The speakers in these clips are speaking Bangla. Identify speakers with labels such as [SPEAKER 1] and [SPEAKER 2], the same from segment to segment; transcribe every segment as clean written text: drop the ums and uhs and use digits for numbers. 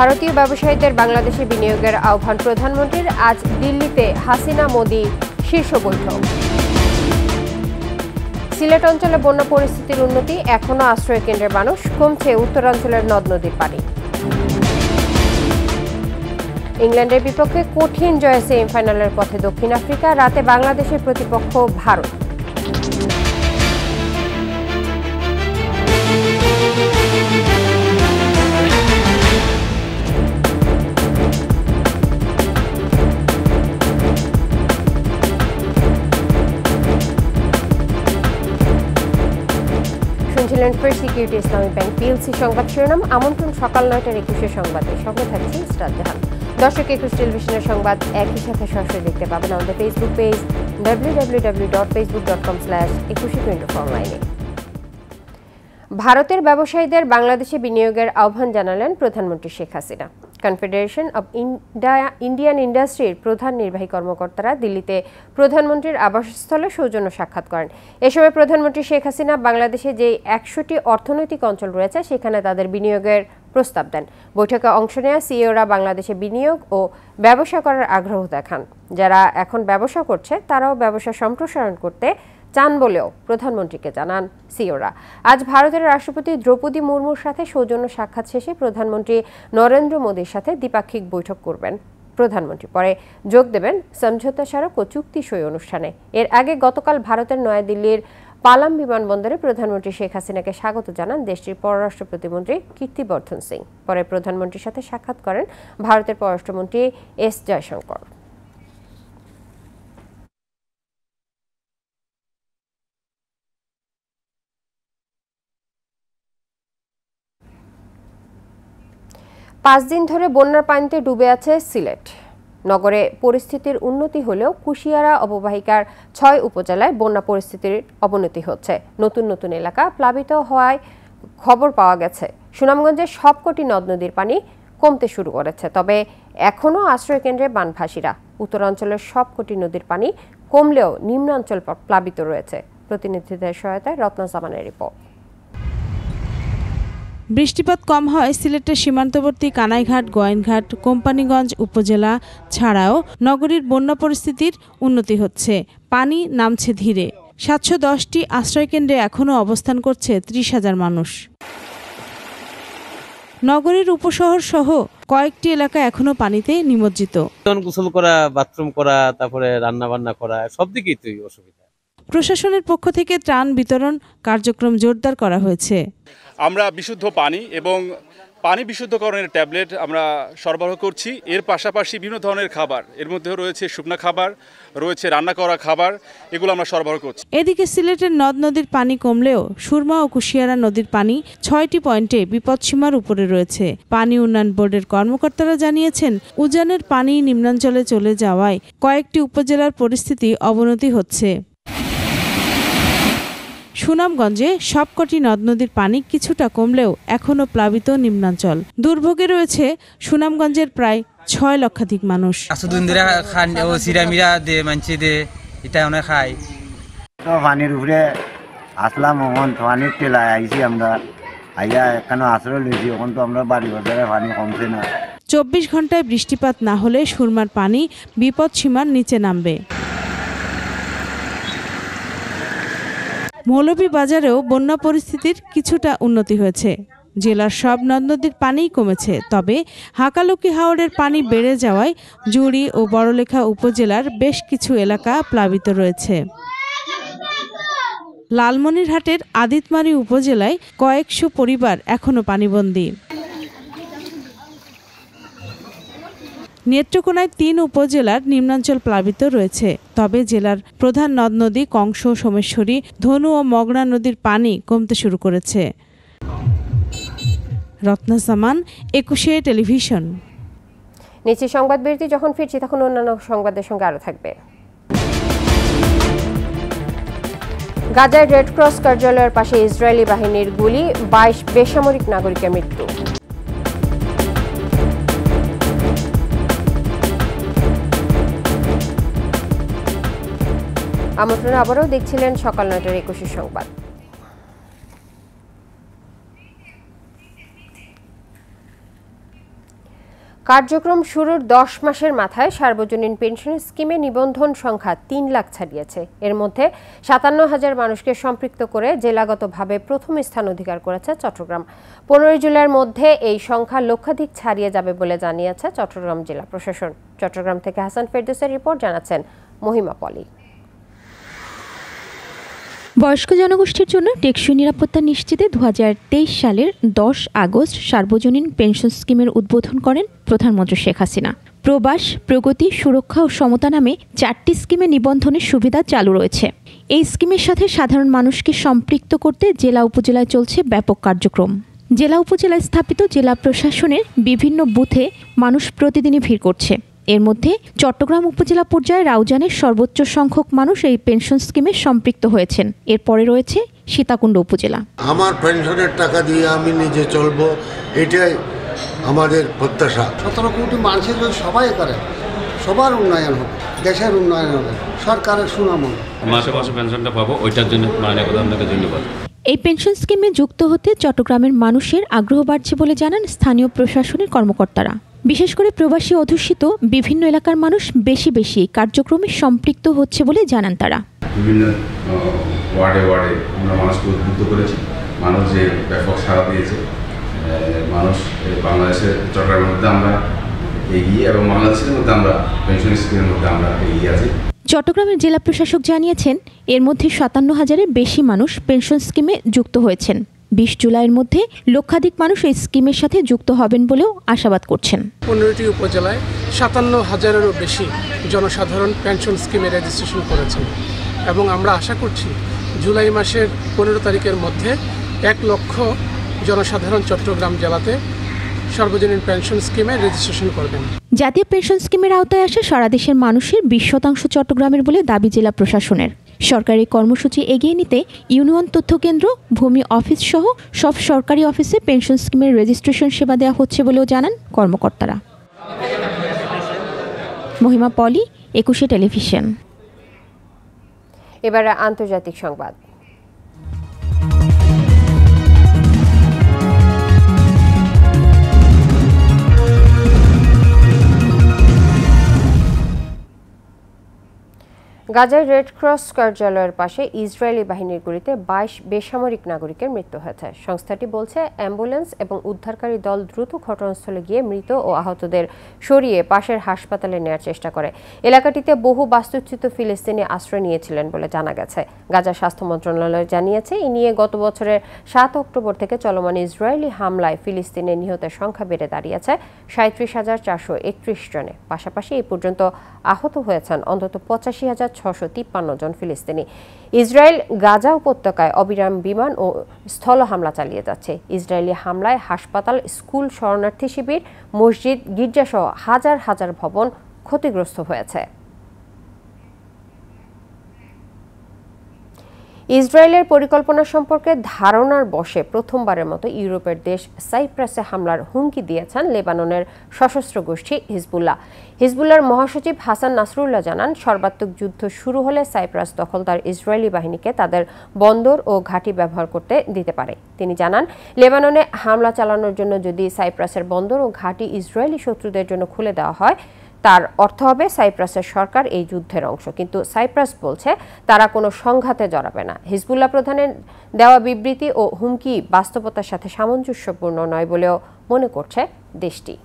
[SPEAKER 1] ভারতীয় ব্যবসায়ীদের বাংলাদেশে বিনিয়োগের আহ্বান প্রধানমন্ত্রীর। আজ দিল্লিতে হাসিনা মোদি শীর্ষ বৈঠক। সিলেট অঞ্চলে বন্যা পরিস্থিতির উন্নতি, এখনো আশ্রয় কেন্দ্রের মানুষ, কমছে উত্তরাঞ্চলের নদ নদীর পানি। ইংল্যান্ডের বিপক্ষে কঠিন জয়ে সেমিফাইনালের পথে দক্ষিণ আফ্রিকা, রাতে বাংলাদেশের প্রতিপক্ষ ভারত। শুনছিলেন ফার্স্ট সিকিউরিটি ইসলামী ব্যাংক পিএলসি সংবাদ শিরোনাম। আমন্ত্রণ সকাল 9টার 21 সংবাদে। সঙ্গে থাকছি ইসরাত জাহান। দর্শক, 21 টেলিভিশনের সংবাদ একই সাথে সরাসরি দেখতে পাবেন আমাদের ফেসবুক পেজ www.facebook.com/2124 ভারতের ব্যবসায়ীদের বাংলাদেশে বিনিয়োগের আহ্বান জানালেন প্রধানমন্ত্রী Sheikh Hasina. Confederation of Indian ইন্ডাস্ট্রির প্রধান নির্বাহী কর্মকর্তারা দিল্লিতে প্রধানমন্ত্রীর আবাসস্থলে সৌজন্য সাক্ষাৎ করেন। এ সময় প্রধানমন্ত্রী শেখ হাসিনা বাংলাদেশে যে 100টি অর্থনৈতিক অঞ্চল রয়েছে সেখানে তাদের বিনিয়োগের প্রস্তাব দেন। বৈঠকে অংশ নেওয়া সিইওরা বাংলাদেশে বিনিয়োগ ও ব্যবসা করার আগ্রহ দেখান। যারা এখন ব্যবসা করছে তারাও ব্যবসা সম্প্রসারণ করতে চান বলেও প্রধানমন্ত্রীকে জানান সিইওরা। আজ ভারতের রাষ্ট্রপতি দ্রৌপদী মুর্মুর সাথে সৌজন্য সাক্ষাৎ শেষে প্রধানমন্ত্রী নরেন্দ্র মোদীর সাথে দ্বিপাক্ষিক বৈঠক করবেন প্রধানমন্ত্রী। পরে যোগ দেবেন সমঝোতা স্মারক ও চুক্তি সই অনুষ্ঠানে। এর আগে গতকাল ভারতের নয়াদিল্লির পালাম বিমানবন্দরে প্রধানমন্ত্রী শেখ হাসিনাকে স্বাগত জানান দেশটির পররাষ্ট্র প্রতিমন্ত্রী কীর্তিবর্ধন সিং। পরে প্রধানমন্ত্রীর সাথে সাক্ষাৎ করেন ভারতের পররাষ্ট্রমন্ত্রী এস জয়শঙ্কর। পাঁচ দিন ধরে বন্যার পানিতে ডুবে আছে সিলেট নগরে। পরিস্থিতির উন্নতি হলেও কুশিয়ারা অববাহিকার 6 উপজেলায় বন্যা পরিস্থিতির অবনতি হচ্ছে। নতুন নতুন এলাকা প্লাবিত হওয়ায় খবর পাওয়া গেছে। সুনামগঞ্জের সবকটি নদ নদীর পানি কমতে শুরু করেছে, তবে এখনও আশ্রয়কেন্দ্রে বানভাসীরা। উত্তরাঞ্চলের সবকটি নদীর পানি কমলেও নিম্নাঞ্চল প্লাবিত রয়েছে। প্রতিনিধিদের সহায়তায় রত্না জামানের রিপোর্ট।
[SPEAKER 2] বৃষ্টিপাত কম হয় সিলেটের সীমান্তবর্তী কানাইঘাট, গোয়াইনঘাট, কোম্পানীগঞ্জ উপজেলা ছাড়াও নগরীর বন্যা পরিস্থিতির উন্নতি হচ্ছে। পানি নামছে ধীরে। 710টি আশ্রয়কেন্দ্রে এখনও অবস্থান করছে 30,000 মানুষ। নগরীর উপশহর সহ কয়েকটি এলাকা এখনো পানিতে নিমজ্জিত।
[SPEAKER 3] গোসল করা, বাথরুম করা, তারপরে রান্না বান্না করা, সব দিকেই তো অসুবিধা।
[SPEAKER 2] প্রশাসনের পক্ষ থেকে ত্রাণ বিতরণ কার্যক্রম জোরদার করা হয়েছে।
[SPEAKER 4] আমরা বিশুদ্ধ পানি এবং পানি বিশুদ্ধকরণের ট্যাবলেট আমরা সরবরাহ করছি। এর পাশাপাশি বিভিন্ন ধরনের খাবার, এর মধ্যে রয়েছে শুকনো খাবার, রয়েছে রান্না করা খাবার, এগুলো আমরা সরবরাহ করছি।
[SPEAKER 2] এদিকে সিলেটের নদ নদীর পানি কমলেও সুরমা ও কুশিয়ারা নদীর পানি 6টি পয়েন্টে বিপদসীমার উপরে রয়েছে। পানি উন্নয়ন বোর্ডের কর্মকর্তারা জানিয়েছেন, উজানের পানি নিম্নাঞ্চলে চলে যাওয়ায় কয়েকটি উপজেলার পরিস্থিতি অবনতি হচ্ছে। সুনামগঞ্জে সবকটি নদ নদীর পানি কিছুটা কমলেও এখনও প্লাবিত নিম্নাঞ্চল। দুর্ভোগে রয়েছে সুনামগঞ্জের প্রায় 6 লক্ষাধিক মানুষ।
[SPEAKER 5] পানির উপরে আসলাম, পানির টেলায় আইছি আমরা, আইয়া এখানে আশ্রয় লইছি। এখন তো আমরা বাড়ি বাজারে পানি কমছে না।
[SPEAKER 2] 24 ঘন্টায় বৃষ্টিপাত না হলে সুরমার পানি বিপদ সীমার নিচে নামবে। মৌলভীবাজারেও বন্যা পরিস্থিতির কিছুটা উন্নতি হয়েছে। জেলার সব নদ নদীর পানিই কমেছে, তবে হাকালুকি হাওরের পানি বেড়ে যাওয়ায় জুড়ি ও বড়লেখা উপজেলার বেশ কিছু এলাকা প্লাবিত রয়েছে। লালমনিরহাটের আদিতমারি উপজেলায় কয়েকশো পরিবার এখনো পানিবন্দী। নেত্রকোনায় 3 উপজেলার নিম্নাঞ্চল প্লাবিত রয়েছে, তবে জেলার প্রধান নদ নদী কংস, সোমেশ্বরী, ধনু ও মগনা নদীর পানি কমতে শুরু করেছে। রত্না জামান, 21 টেলিভিশন।
[SPEAKER 1] নিচে সংবাদ বিরতি। যখন ফিরছি তখন অন্যান্য সংবাদের সঙ্গে আরো থাকবে। গাজার রেড ক্রস কার্যালয়ের পাশে ইসরায়েলি বাহিনীর গুলি, 22 বেসামরিক নাগরিকের মৃত্যু। আমন্ত্রণ আবারও দেখছিলেন সকাল 9টার 21 সংবাদ। কার্যক্রম শুরুর 10 মাসের মাথায় সার্বজনীন পেনশন স্কিমে নিবন্ধন সংখ্যা 3 লাখ ছাড়িয়েছে। এর মধ্যে 57,000 মানুষকে সম্পৃক্ত করে জেলাগতভাবে প্রথম স্থান অধিকার করেছে চট্টগ্রাম। 15 জুলাইয়ের মধ্যে এই সংখ্যা লক্ষাধিক ছাড়িয়ে যাবে বলে জানিয়েছে চট্টগ্রাম জেলা প্রশাসন। চট্টগ্রাম থেকে হাসান ফেরদৌসের রিপোর্ট, জানাচ্ছেন মহিমা পলি।
[SPEAKER 6] বয়স্ক জনগোষ্ঠীর জন্য টেকসই নিরাপত্তা নিশ্চিতে 2023 সালের 10 আগস্ট সার্বজনীন পেনশন স্কিমের উদ্বোধন করেন প্রধানমন্ত্রী শেখ হাসিনা। প্রবাস, প্রগতি, সুরক্ষা ও সমতা নামে 4টি স্কিমে নিবন্ধনের সুবিধা চালু রয়েছে। এই স্কিমের সাথে সাধারণ মানুষকে সম্পৃক্ত করতে জেলা উপজেলায় চলছে ব্যাপক কার্যক্রম। জেলা উপজেলায় স্থাপিত জেলা প্রশাসনের বিভিন্ন বুথে মানুষ প্রতিদিনই ভিড় করছে। এর মধ্যে চট্টগ্রাম উপজেলা পর্যায়ে রাউজানের সর্বোচ্চ সংখ্যক মানুষ এই পেনশন স্কিমে সম্পৃক্ত হয়েছেন। এরপরে রয়েছে সীতাকুণ্ড উপজেলা।
[SPEAKER 7] আমার পেনশনের টাকা দিয়ে আমি নিজে চলবো, এটাই আমাদের প্রত্যাশা।
[SPEAKER 8] 17 কোটি মানুষের যদি সবাই করে, সবার উন্নয়ন হবে, দেশের উন্নয়ন হবে, সরকারের সুনাম হবে।
[SPEAKER 9] মাসে মাসে পেনশনটা পাবো, ওইটার জন্য মাননীয় প্রধানমন্ত্রীকে ধন্যবাদ।
[SPEAKER 6] এই পেনশন স্কিমে যুক্ত হতে চট্টগ্রামের মানুষের আগ্রহ বাড়ছে বলে জানান স্থানীয় প্রশাসনের কর্মকর্তারা। বিশেষ করে প্রবাসী অধ্যুষিত বিভিন্ন এলাকার মানুষ বেশি বেশি কার্যক্রমে সম্পৃক্ত হচ্ছে বলে জানান তারা।
[SPEAKER 10] বিভিন্ন ওয়ার্ডে ওয়ার্ডে আমরা মানুষকে উদ্বুদ্ধ করেছি, মানুষ যে ব্যাপক সাড়া দিয়েছে। মানুষ বাংলাদেশের চট্টগ্রামের মধ্যে আমরা এগিয়ে এবং বাংলাদেশের মধ্যে আমরা পেনশন স্কিমের মধ্যে আমরা এগিয়ে আছি।
[SPEAKER 6] চট্টগ্রামের জেলা প্রশাসক জানিয়েছেন, এর মধ্যে 57,000-এর বেশি মানুষ পেনশন স্কিমে যুক্ত হয়েছেন। 20 জুলাইয়ের মধ্যে লক্ষাধিক মানুষ এই স্কিমের সাথে যুক্ত হবেন বলেও আশাবাদ করছেন।
[SPEAKER 11] 15টি উপজেলায় 57,000-এরও বেশি জনসাধারণ পেনশন স্কিমে রেজিস্ট্রেশন করেছেন এবং আমরা আশা করছি জুলাই মাসের 15 তারিখের মধ্যে 1 লক্ষ জনসাধারণ চট্টগ্রাম জেলাতে সার্বজনীন পেনশন স্কিমে রেজিস্ট্রেশন করবেন।
[SPEAKER 6] জাতীয় পেনশন স্কিমের আওতায় আসা সারা দেশের মানুষের 20% চট্টগ্রামের বলে দাবি জেলা প্রশাসনের। সরকারি কর্মসূচি এগিয়ে নিতে ইউনিয়ন তথ্য কেন্দ্র, ভূমি অফিস সহ সব সরকারি অফিসে পেনশন স্কিমের রেজিস্ট্রেশন সেবা দেওয়া হচ্ছে বলেও জানান কর্মকর্তারা। মহিমা পলি, 21 টেলিভিশন।
[SPEAKER 1] এবার আন্তর্জাতিক সংবাদ। গাজার রেড ক্রস কার্যালয়ের পাশে ইসরায়েলি বাহিনীর গুলিতে 22 বেসামরিক নাগরিকের মৃত্যু হয়েছে। সংস্থাটি বলছে, অ্যাম্বুলেন্স এবং উদ্ধারকারী দল দ্রুত ঘটনাস্থলে গিয়ে মৃত ও আহতদের সরিয়ে পাশের হাসপাতালে নেওয়ার চেষ্টা করে। এলাকাটিতে বহু বাস্তুচ্যুত ফিলিস্তিনি আশ্রয় নিয়েছিলেন বলে জানা গেছে। গাজার স্বাস্থ্য মন্ত্রণালয় জানিয়েছে, এ নিয়ে গত বছরের 7 অক্টোবর থেকে চলমান ইসরায়েলি হামলায় ফিলিস্তিনের নিহতের সংখ্যা বেড়ে দাঁড়িয়েছে 37,431 জনে। পাশাপাশি এই পর্যন্ত আহত হয়েছেন অন্তত 85,653 জন ফিলিস্তিনি। ইসরায়েল গাজা উপত্যকায় অবিরাম বিমান ও স্থল হামলা চালিয়ে যাচ্ছে। ইসরায়েলি হামলায় হাসপাতাল, স্কুল, শরণার্থী শিবির, মসজিদ, গির্জাসহ হাজার হাজার ভবন ক্ষতিগ্রস্ত হয়েছে। ইসরায়েলের পরিকল্পনা সম্পর্কে ধারণার বশে প্রথমবারের মতো ইউরোপের দেশ সাইপ্রাসে হামলার হুমকি দিয়েছেন লেবাননের সশস্ত্র গোষ্ঠী হিজবুল্লাহ। হিজবুল্লাহর মহাসচিব হাসান নাসরুল্লাহ জানান, সর্বাত্মক যুদ্ধ শুরু হলে সাইপ্রাস দখলদার ইসরায়েলি বাহিনীকে তাদের বন্দর ও ঘাঁটি ব্যবহার করতে দিতে পারে। তিনি জানান, লেবাননে হামলা চালানোর জন্য যদি সাইপ্রাসের বন্দর ও ঘাঁটি ইসরায়েলি শত্রুদের জন্য খুলে দেওয়া হয়, তার অর্থ হবে সাইপ্রাসের সরকার এই যুদ্ধের অংশ। কিন্তু সাইপ্রাস বলছে তারা কোনো সংঘাতে জড়াবে না। হিজবুল্লাহ প্রধানের দেওয়া বিবৃতি ও হুমকি বাস্তবতার সাথে সামঞ্জস্যপূর্ণ নয় বলেও মনে করছে দেশটি।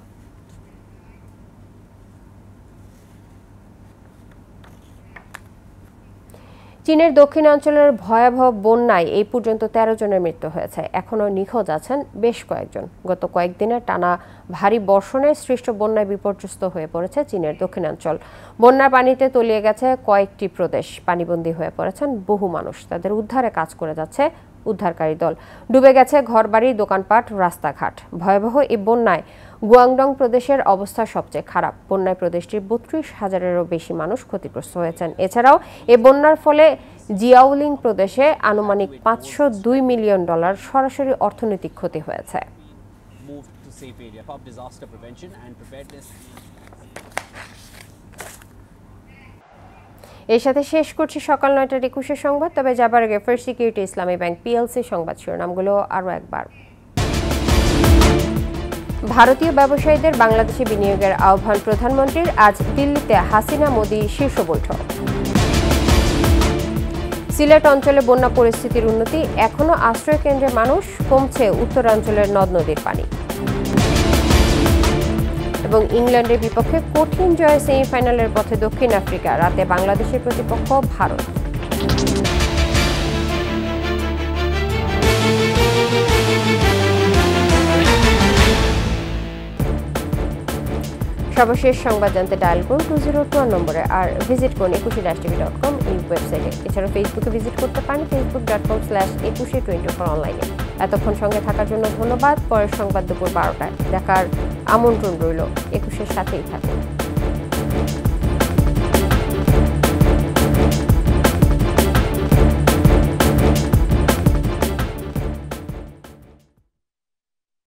[SPEAKER 1] চীনের দক্ষিণাঞ্চলের ভয়াবহ বন্যায় এই পর্যন্ত 13 জনের মৃত্যু হয়েছে। এখনও নিখোঁজ আছেন বেশ কয়েকজন। গত কয়েকদিনের টানা ভারী বর্ষণে সৃষ্ট বন্যায় বিপর্যস্ত হয়ে পড়েছে চীনের দক্ষিণাঞ্চল। বন্যার পানিতে তলিয়ে গেছে কয়েকটি প্রদেশ। পানিবন্দী হয়ে পড়েছেন বহু মানুষ। তাদের উদ্ধারে কাজ করে যাচ্ছে উদ্ধারকারী দল। ডুবে গেছে ঘরবাড়ি, দোকানপাট, রাস্তাঘাট। ভয়াবহ এই বন্যায় গুয়াংডং প্রদেশের অবস্থা সবচেয়ে খারাপ। বন্যায় প্রদেশটির 32,000-এরও বেশি মানুষ ক্ষতিগ্রস্ত হয়েছেন। এছাড়াও এই বন্যার ফলে জিয়াওলিং প্রদেশে আনুমানিক $502 মিলিয়ন সরাসরি অর্থনৈতিক ক্ষতি হয়েছে। এর সাথে শেষ করছি সকাল 9টার 21 সংবাদ। তবে যাবার আগে ফার্স্ট সিকিউরিটি ইসলামী ব্যাংক পিএলসি সংবাদ শিরোনামগুলো আরও একবার। ভারতীয় ব্যবসায়ীদের বাংলাদেশে বিনিয়োগের আহ্বান প্রধানমন্ত্রীর, আজ দিল্লিতে হাসিনা মোদি শীর্ষ বৈঠক। সিলেট অঞ্চলে বন্যা পরিস্থিতির উন্নতি, এখনো আশ্রয় কেন্দ্রে মানুষ, কমছে উত্তরাঞ্চলের নদ নদীর পানি। এবং ইংল্যান্ডের বিপক্ষে কঠিন জয়ে সেমিফাইনালের পথে দক্ষিণ আফ্রিকা, রাতে বাংলাদেশের প্রতিপক্ষ ভারত। সর্বশেষ সংবাদ জানতে ডায়াল করুন 2021 নম্বরে, আর ভিজিট করুন 21-tv.com এই ওয়েবসাইটে। এছাড়াও ফেসবুকে ভিজিট করতে পারেন facebook.com/2124 অনলাইনে। এতক্ষণ সঙ্গে থাকার জন্য ধন্যবাদ। পরের সংবাদ দুপুর 12টায় দেখার আমন্ত্রণ রইল। 21-এর সাথেই থাকুন।